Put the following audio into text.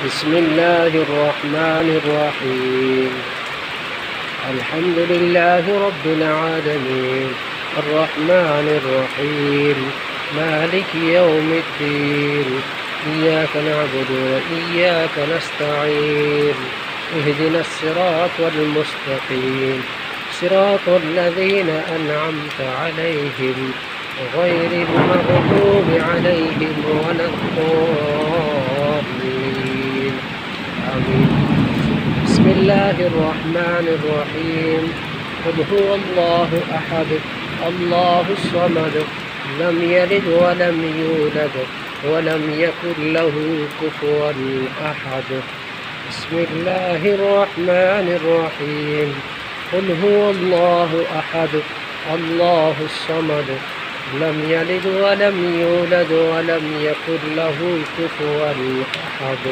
بسم الله الرحمن الرحيم. الحمد لله رب العالمين، الرحمن الرحيم، مالك يوم الدين، إياك نعبد وإياك نستعين، اهدنا الصراط المستقيم، صراط الذين أنعمت عليهم غير المغضوب عليهم ولا الضالين. آمين. بسم الله الرحمن الرحيم. قل هو الله أحد الله الصمد لم يلد ولم يولد ولم يكن له كفوا أحد. بسم الله الرحمن الرحيم. قل هو الله أحد الله الصمد لم يلد ولم يولد ولم يكن له كفوا أحد.